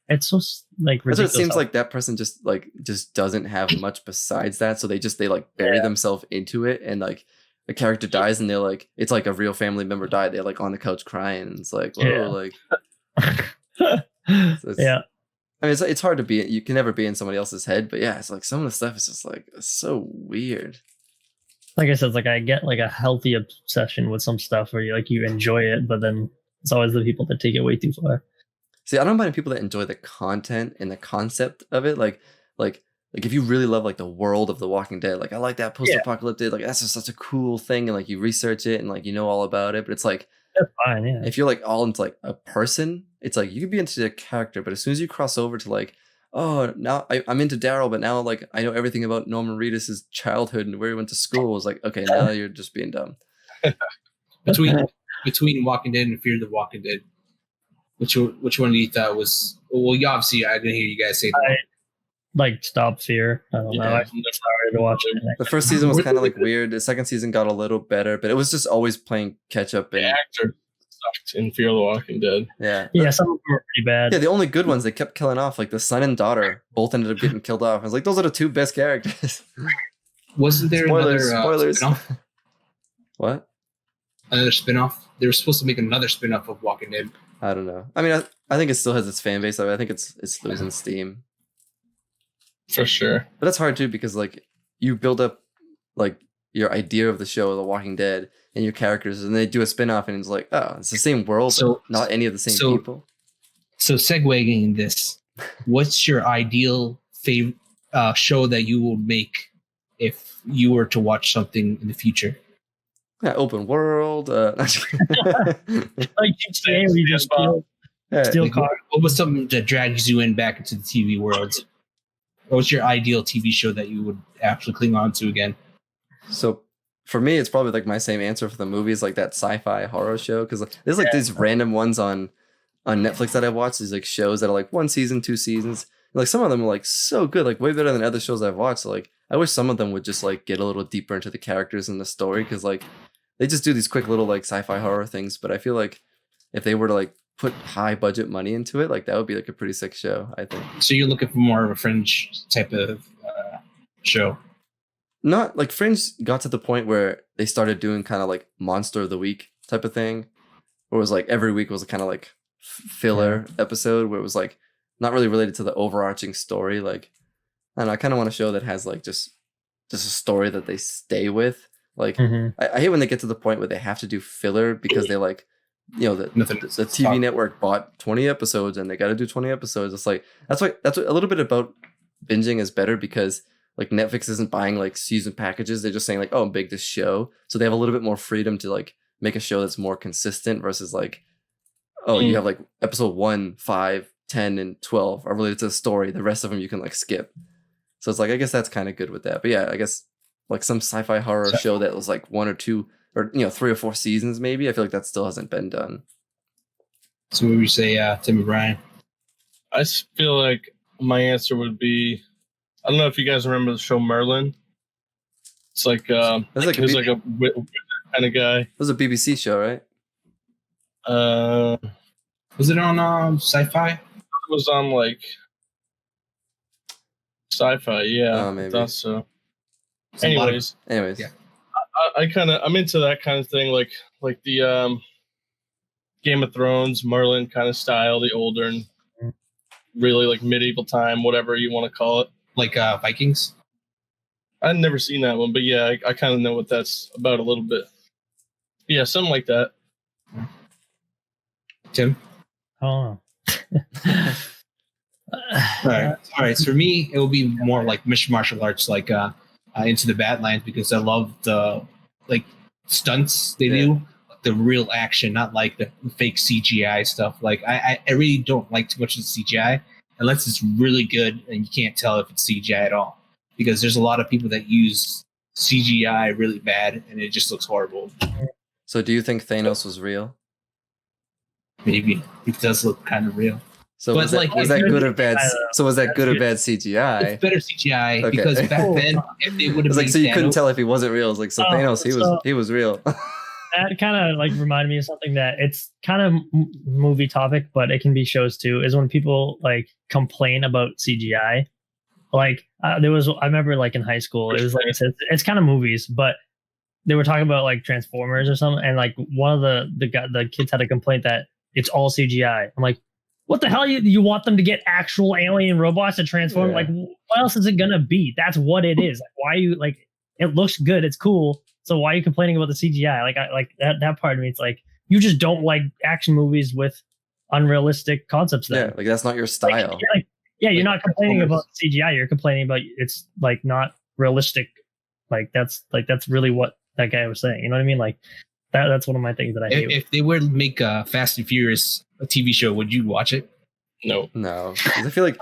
D: it's so like
C: that's what it
D: ridiculous?
C: seems like. That person just doesn't have much besides that, so they like bury themselves into it, and like a character dies, and they're like, it's like a real family member died. They're like on the couch crying, and it's like, whoa,
D: Yeah.
C: like it's-
D: Yeah.
C: I mean, it's hard to be. You can never be in somebody else's head, but yeah, it's like some of the stuff is just like so weird.
D: Like I said, it's like I get like a healthy obsession with some stuff where you enjoy it, but then it's always the people that take it way too far.
C: See, I don't mind people that enjoy the content and the concept of it. Like if you really love like the world of The Walking Dead, like I like that post-apocalyptic, like that's just such a cool thing, and like you research it and like you know all about it. But it's like
D: That's fine, yeah.
C: if you're like all into like a person, it's like you could be into the character, but as soon as you cross over to like, oh, now I'm into Daryl, but now like I know everything about Norman Reedus's childhood and where he went to school. It's like, okay, now you're just being dumb.
A: Between Walking Dead and Fear the Walking Dead, which one do you thought was? Well, obviously I didn't hear you guys say that.
D: like stopped here. I don't know.
B: Yeah.
D: I started to watch it.
C: The first season was kind of like weird. The second season got a little better, but it was just always playing catch up.
B: The
C: And
B: actor sucked in Fear the Walking Dead.
C: yeah,
D: Yeah, some of them were pretty bad.
C: yeah. The only good ones they kept killing off, like the son and daughter, both ended up getting killed off. I was like, those are the two best characters.
A: Wasn't there
C: Spoilers,
A: another
C: spoilers.
A: spin-off?
C: What?
A: Another spin-off? They were supposed to make another spin-off of Walking Dead.
C: I don't know. I mean, I think it still has its fan base. I think it's losing steam.
B: For sure.
C: But that's hard too because like you build up like your idea of the show, The Walking Dead, and your characters, and they do a spin-off and it's like, oh, it's the same world,
A: So-
C: but not any of the same
A: so-
C: people.
A: So segueing this, what's your ideal favorite show that you would make if you were to watch something in the future?
C: Yeah, open world.
D: Like GTA, where you just steal
A: Like,
D: cars.
A: what was something that drags you in back into the TV world? What's your ideal TV show that you would actually cling on to again?
C: So for me, it's probably like my same answer for the movies, like that sci-fi horror show, because there's like these random ones on Netflix that I watch. These like shows that are like 1 season, 2 seasons. Like some of them are like so good, like way better than other shows I've watched. Like I wish some of them would just like get a little deeper into the characters and the story, because like they just do these quick little like sci-fi horror things. But I feel like if they were to like put high budget money into it, like that would be like a pretty sick show, I think.
A: So you're looking for more of a Fringe type of show.
C: Not like Fringe got to the point where they started doing kind of like Monster of the Week type of thing, where it was like every week was kind of like filler episode where it was like not really related to the overarching story. Like I don't know, I kind of want a show that has like just a story that they stay with. Like I hate when they get to the point where they have to do filler because they like, you know, the TV network bought 20 episodes and they got to do 20 episodes. It's like that's what a little bit about binging is better, because like Netflix isn't buying like season packages. They're just saying like, oh, I'm big this show, so they have a little bit more freedom to like make a show that's more consistent versus like, oh, you have like episode 1, 5, 10, and 12 are related to the story. The rest of them you can like skip. So it's like, I guess that's kind of good with that. But yeah, I guess like some sci-fi horror show that was like 1 or 2 or 3 or 4 seasons maybe. I feel like that still hasn't been done.
A: So what would you say, Tim and Brian?
B: I feel like my answer would be, I don't know if you guys remember the show Merlin. It's like he's like a wizard kind of guy. It
C: was a BBC show, right?
A: Was it on Sci-Fi?
B: It was on like Sci-Fi, yeah.
C: Oh, maybe.
B: I thought so.
A: It's
B: Anyways,
A: yeah.
B: I'm into that kind of thing, like the Game of Thrones, Merlin kind of style, the older and really like medieval time, whatever you want to call it.
A: Like Vikings?
B: I've never seen that one, but yeah, I kind of know what that's about a little bit. Yeah, something like that.
A: Tim?
D: Oh.
A: All right. So for me, it will be more like martial arts, like Into the Badlands, because I love the like stunts they do, the real action, not like the fake CGI stuff. Like I really don't like too much of the CGI unless it's really good and you can't tell if it's CGI at all, because there's a lot of people that use CGI really bad and it just looks horrible.
C: So do you think Thanos was real?
A: Maybe it does look kind of real.
C: So
A: But
C: was
A: like,
C: that good or bad? So was that good or bad
A: It's
C: CGI?
A: better CGI
C: Okay.
A: because back then, if they would have
C: It's like, so you couldn't
A: Thanos,
C: tell if he wasn't real. It's like, so Thanos, he was real.
D: That kind of like reminded me of something that it's kind of movie topic, but it can be shows too, is when people like complain about CGI. Like I remember like in high school, it was like, it's kind of movies, but they were talking about like Transformers or something. And like one of the kids had a complaint that it's all CGI. I'm like, what the hell? You want them to get actual alien robots to transform?
C: Yeah.
D: Like, what else is it gonna be? That's what it is. Like, why are you like? It looks good. It's cool. So why are you complaining about the CGI? Like, I like that part of me. It's like you just don't like action movies with unrealistic concepts. Then.
C: Yeah, like that's not your style.
D: You're not complaining about CGI. You're complaining about it's like not realistic. Like that's really what that guy was saying. You know what I mean? Like that's one of my things that I hate.
A: if they were to make a Fast and Furious a TV show, would you watch it?
B: No.
C: 'Cause I feel like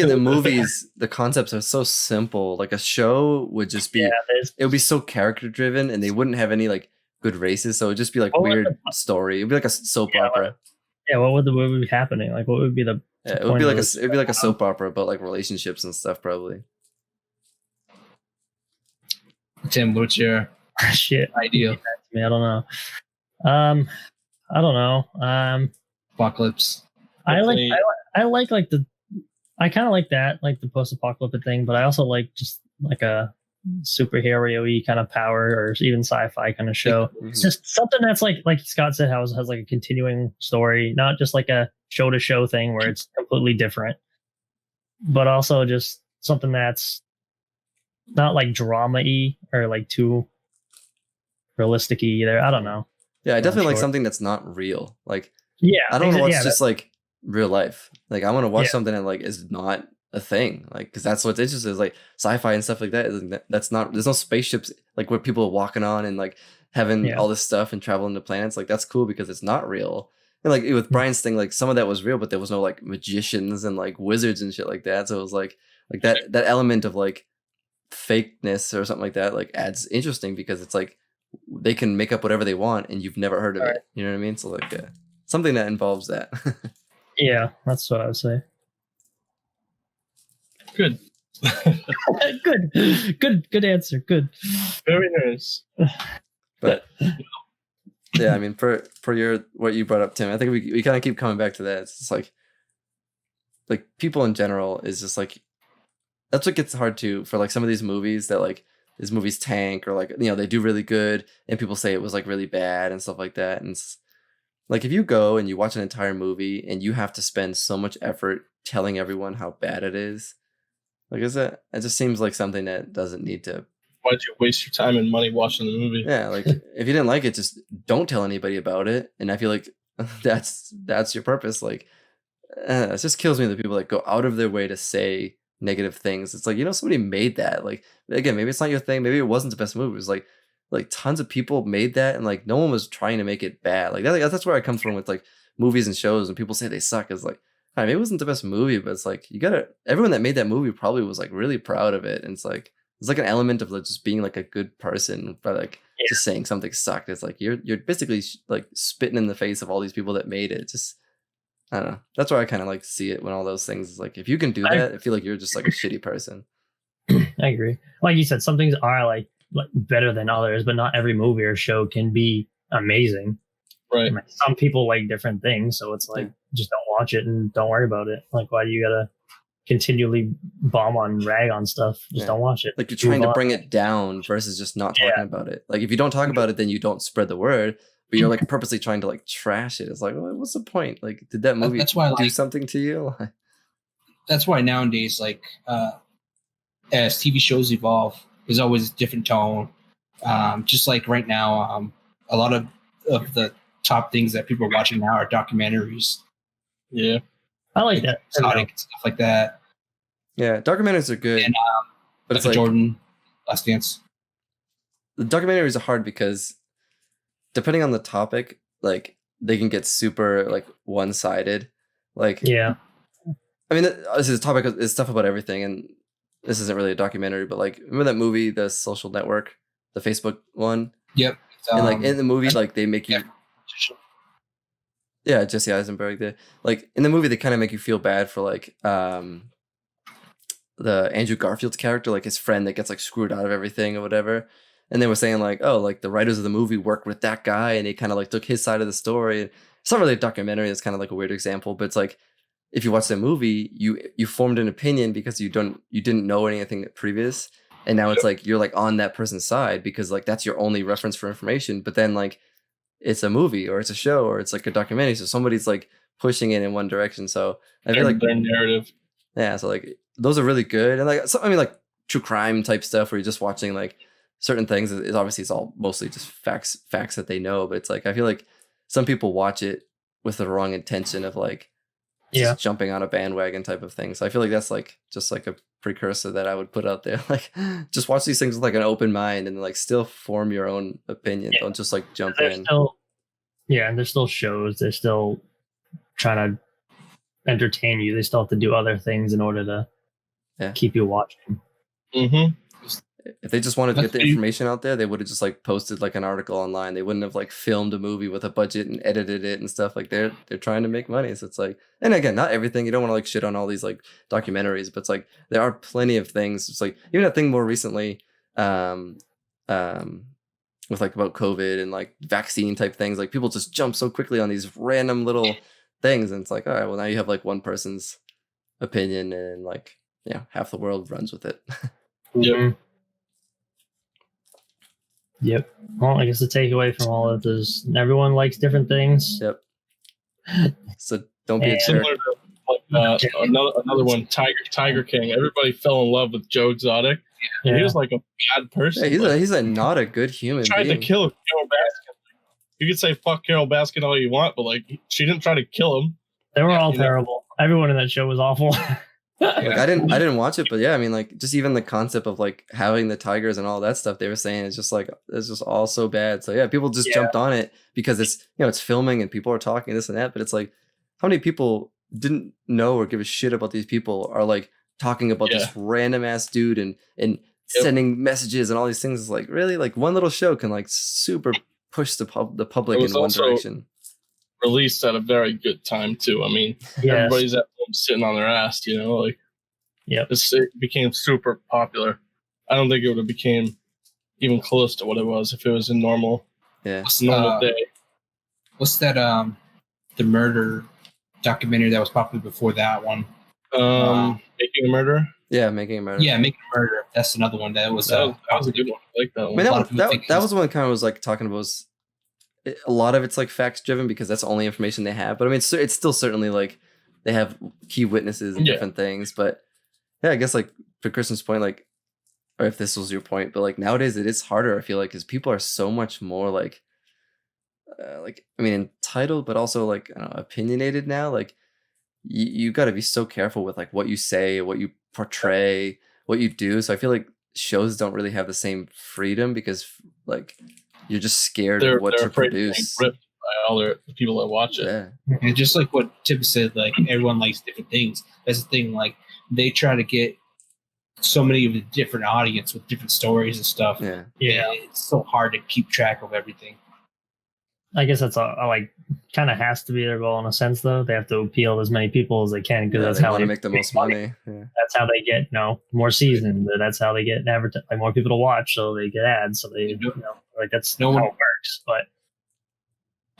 C: in the movies the concepts are so simple. Like a show would just be it would be so character driven, and they wouldn't have any like good races, so it would just be like weird story. It'd be like a soap opera.
D: Yeah, what would be happening? Like, what would be the
C: Yeah, it would
D: point
C: be
D: of
C: like
D: this?
C: it'd be like a soap opera about like relationships and stuff, probably.
A: Tim, what's your
D: Shit?
A: idea?
D: I don't know. I don't know.
A: Apocalypse.
D: I like
B: Definitely-
D: I kind of like that, like the post-apocalyptic thing, but I also like just like a superhero-y kind of power or even sci-fi kind of show. It's just something that's like Scott said, has like a continuing story, not just like a show-to-show thing where it's completely different, but also just something that's not like drama-y or like too realistic-y either. I don't know.
C: Yeah, I definitely like
D: sure.
C: something that's not real. Like,
D: Yeah,
C: I don't want to watch
D: yeah,
C: just like real life. Like, I want to watch
D: Yeah.
C: something that like is not a thing. Like, because that's what's interesting is like sci-fi and stuff like that. That's not. There's no spaceships like where people are walking on and like having
D: Yeah.
C: all this stuff and traveling to planets. Like, that's cool because it's not real. And like with Brian's thing, like some of that was real, but there was no like magicians and like wizards and shit like that. So it was like that element of like fakeness or something like that like adds interesting because it's like they can make up whatever they want and you've never heard of
D: Right.
C: it. You know what I mean? So like something that involves that.
D: Yeah, that's what I would say.
B: Good.
D: good answer. Good.
B: Very nice.
C: But yeah, I mean for your what you brought up, Tim, I think we kind of keep coming back to that. It's just like people in general is just like that's what gets hard too for like some of these movies that like these movies tank or like they do really good and people say it was like really bad and stuff like that. And it's like if you go and you watch an entire movie and you have to spend so much effort telling everyone how bad it is, like it just seems like something that doesn't need to.
B: Why'd you waste your time and money watching the movie?
C: Yeah, like if you didn't like it, just don't tell anybody about it. And I feel like that's your purpose. Like it just kills me that people like go out of their way to say negative things. It's like somebody made that. Like again, maybe it's not your thing. Maybe it wasn't the best movie. It was like tons of people made that, and like no one was trying to make it bad. Like that's where I come from with like movies and shows. And people say they suck. It's like maybe it wasn't the best movie, but it's like everyone that made that movie probably was like really proud of it. And it's like there's like an element of like just being like a good person, but like just saying something sucked. It's like you're basically like spitting in the face of all these people that made it. Just I don't know. That's why I kind of like see it when all those things is like if you can do that, I feel like you're just like a shitty person.
D: I agree. Like you said, some things are like better than others, but not every movie or show can be amazing.
B: Right.
D: Like, some people like different things, so it's like just don't watch it and don't worry about it. Like why do you gotta continually bomb on rag on stuff? Just don't watch it.
C: Like you're trying to bring it down versus just not talking about it. Like if you don't talk about it, then you don't spread the word. But you're like purposely trying to like trash it. It's like, what's the point? Like, did that movie do something to you?
A: That's why nowadays, like, as TV shows evolve, there's always a different tone. Just like right now, a lot of the top things that people are watching now are documentaries.
B: Yeah,
D: I like that.
A: Exotic and stuff like that.
C: Yeah, documentaries are good,
A: and,
C: but it's like
A: Jordan, Last Dance.
C: The documentaries are hard because depending on the topic, like they can get super like one-sided. Like
D: yeah,
C: I mean, this is a topic is stuff about everything, and this isn't really a documentary, but like remember that movie, The Social Network, the Facebook one?
A: Yep.
C: And like in the movie, like they make you. Yeah, Jesse Eisenberg. Like in the movie, they kind of make you feel bad for like the Andrew Garfield's character, like his friend that gets like screwed out of everything or whatever. And they were saying like, oh, like the writers of the movie worked with that guy, and they kind of like took his side of the story. It's not really a documentary. It's kind of like a weird example, but it's like if you watch the movie, you formed an opinion because you didn't know anything previous, and now it's like you're like on that person's side because like that's your only reference for information. But then like it's a movie or it's a show or it's like a documentary, so somebody's like pushing it in one direction. So I feel like
B: their narrative.
C: Yeah, so like those are really good, and like I mean like true crime type stuff where you're just watching like certain things is obviously it's all mostly just facts that they know, but it's like I feel like some people watch it with the wrong intention of like just jumping on a bandwagon type of thing. So I feel like that's like just like a precursor that I would put out there. Like just watch these things with like an open mind and like still form your own opinion. Don't just like jump in.
D: And there's still shows. They're still trying to entertain you. They still have to do other things in order to keep you watching.
B: Mm-hmm.
C: if they just wanted to get the
A: That's-
C: information out there, they would have just like posted like an article online. They wouldn't have like filmed a movie with a budget and edited it and stuff. Like they're trying to make money. So it's like, and again, not everything. You don't want to like shit on all these like documentaries, but it's like there are plenty of things. It's like even a thing more recently, with like about COVID and like vaccine type things. Like people just jump so quickly on these random little things, and it's like, all right, well now you have like one person's opinion, and like half the world runs with it.
B: Yep.
D: Yep. Well, I guess the takeaway from all of this, everyone likes different things.
C: Yep. So don't be a
D: And-
C: jerk.
B: Similar to another one, Tiger King. Everybody fell in love with Joe Exotic.
D: Yeah.
B: He was like a bad person.
C: Yeah, he's not a good human
B: tried
C: being.
B: to kill Carol Baskin. You could say fuck Carol Baskin all you want, but like she didn't try to kill him.
D: They were all
B: you know.
D: terrible. Everyone in that show was awful.
C: Like, I didn't watch it, but yeah, I mean, like just even the concept of like having the tigers and all that stuff they were saying is just like it's just all so bad. So yeah, people just jumped on it because it's it's filming and people are talking this and that. But it's like, how many people didn't know or give a shit about these people are like talking about this random ass dude and sending messages and all these things? It's like, really, like one little show can like super push the public in one direction.
B: Released at a very good time too. I mean, everybody's at home sitting on their ass, like it became super popular. I don't think it would have became even close to what it was if it was a normal day.
A: What's that the murder documentary that was popular before that one?
B: Making a Murder.
C: Yeah, Making a Murder.
A: Yeah, Making a Murder. That's another one that was
B: that was a good one. I like that one.
C: I mean, that was the one kind of was like talking about a lot of it's like facts driven because that's the only information they have. But I mean, it's still certainly like they have key witnesses and different things. But yeah, I guess like for Kristen's point, like, or if this was your point, but like nowadays it is harder. I feel like because people are so much more like I mean entitled, but also like I don't know, opinionated now. Like you got to be so careful with like what you say, what you portray, what you do. So I feel like shows don't really have the same freedom because like you're just scared of what to produce.
B: Ripped by all the people that watch it.
C: Yeah.
A: And just like what Tim said, like everyone likes different things. That's the thing. Like they try to get so many of the different audience with different stories and stuff.
C: Yeah.
A: It's so hard to keep track of everything.
D: I guess that's like kind of has to be their goal in a sense, though. They have to appeal to as many people as they can because that's
C: they
D: how
C: want
D: they
C: to make the most money. Yeah.
D: That's how they get more seasons. That's how they get like more people to watch, so they get ads. So they like that's how it works. But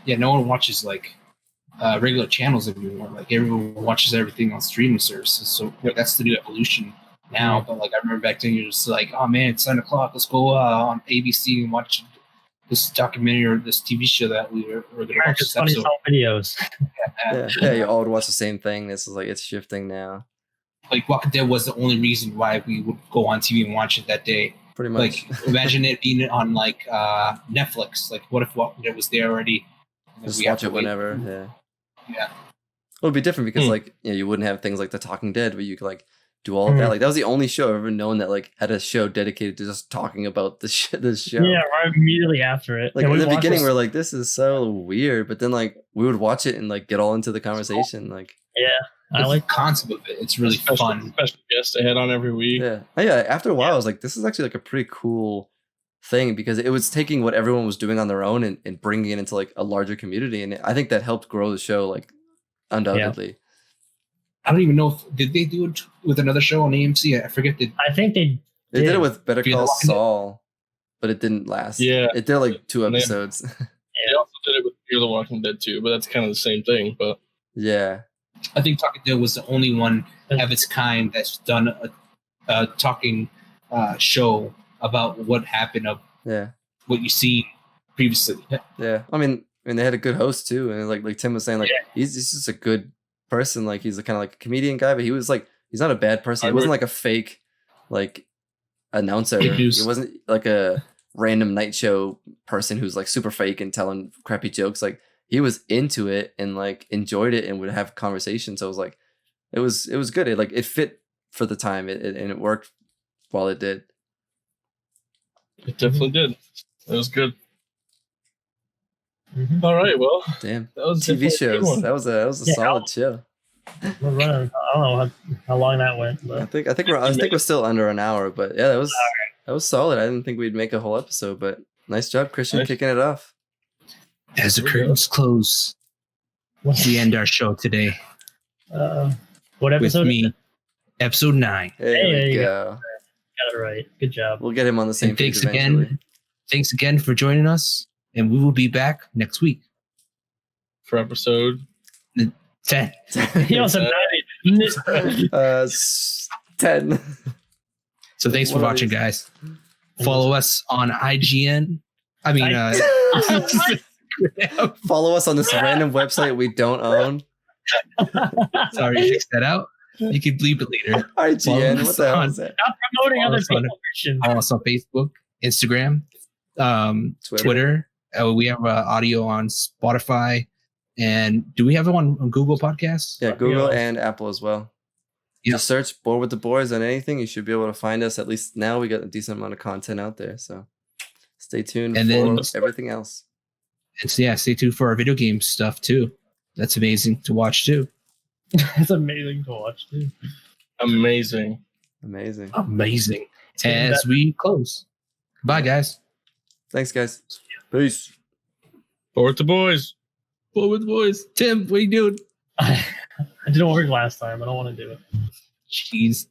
A: yeah, no one watches like regular channels anymore. Like everyone watches everything on streaming services. So that's the new evolution now. But like I remember back then, you're just like, oh man, it's 7:00. Let's go on ABC and watch this documentary or this TV show that we're going to watch. This
D: funny
A: episode.
D: videos.
C: Yeah, you all would watch the same thing. This is like it's shifting now.
A: Like Walking Dead was the only reason why we would go on TV and watch it that day.
C: Pretty much.
A: Like imagine it being on like Netflix. Like what if Walking Dead was there already?
C: Just watch it whenever.
A: Yeah.
C: It would be different because like you wouldn't have things like The Talking Dead where you could like do all of that. Like that was the only show I've ever known that like had a show dedicated to just talking about this show.
D: Yeah, right immediately after it.
C: Like in the beginning, we're like, this is so weird, but then like we would watch it and like get all into the conversation. Like
A: I like the concept of it. It's really fun.
B: Special guests they had on every week.
C: Yeah. After a while, I was like, this is actually like a pretty cool thing because it was taking what everyone was doing on their own and bringing it into like a larger community, and I think that helped grow the show like undoubtedly.
A: Yeah. I don't even know did they do it with another show on AMC? I forget.
D: I think they
C: did it with Better Call Saul, but it didn't last.
B: Yeah,
C: it did like 2 episodes.
B: They also did it with Fear the Walking Dead too, but that's kind of the same thing. But
C: yeah,
A: I think Talking Dead was the only one of its kind that's done a talking show about what happened of what you see previously.
C: Yeah, I mean they had a good host too, and like Tim was saying, like he's just a good person. Like he's a kind of like a comedian guy, but he was like he's not a bad person. He wasn't like a fake like announcer. He wasn't like a random night show person who's like super fake and telling crappy jokes. Like he was into it and like enjoyed it and would have conversations. So it was like it was good. It fit for the time and it worked while it did.
B: It definitely did. It was good. All right, well,
C: damn,
B: that was
C: TV shows. That was a solid show.
D: We're running. I don't know how long that went, but
C: I think we're still under an hour, but yeah, that was That was solid. I didn't think we'd make a whole episode, but nice job, Christian,
B: Nice.
C: kicking it off.
A: As the curtains close, we end our show today
D: What
A: with
D: episode?
A: me, episode 9.
C: There
D: there
C: we
D: you
C: go.
D: Got it right. Good job.
C: We'll get him on the same
A: And
C: page
A: thanks
C: eventually.
A: again. Thanks again for joining us, and we will be back next week.
B: For episode
A: 10.
D: He also died.
C: 10.
A: So thanks for
C: One of
A: watching,
C: these.
A: guys. Follow us on IGN. I mean,
C: Follow us on this random website we don't own.
A: sorry, fix that out. You can bleep it later.
C: IGN. What the hell
A: on-
C: is that?
D: Stop promoting
A: Follow
D: other
A: us on
D: people, Christian.
A: Follow us on Facebook, Instagram, Twitter. We have audio on Spotify. And do we have it on Google Podcasts?
C: Yeah, Google and Apple as well.
A: Yeah.
C: Just search Bored with the Boys on anything. You should be able to find us. At least now we got a decent amount of content out there. So stay tuned
A: And
C: for
A: then-
C: everything else.
A: And so, yeah, stay tuned for our video game stuff too. That's amazing to watch too.
D: It's amazing to watch, too.
B: amazing.
C: Amazing.
A: Amazing.
D: getting
A: As we close. Bye, guys.
C: Thanks, guys. Peace.
B: Forward the boys.
A: Forward the boys. Tim, what are you doing?
D: I didn't work last time. I don't want to do it.
A: Jeez.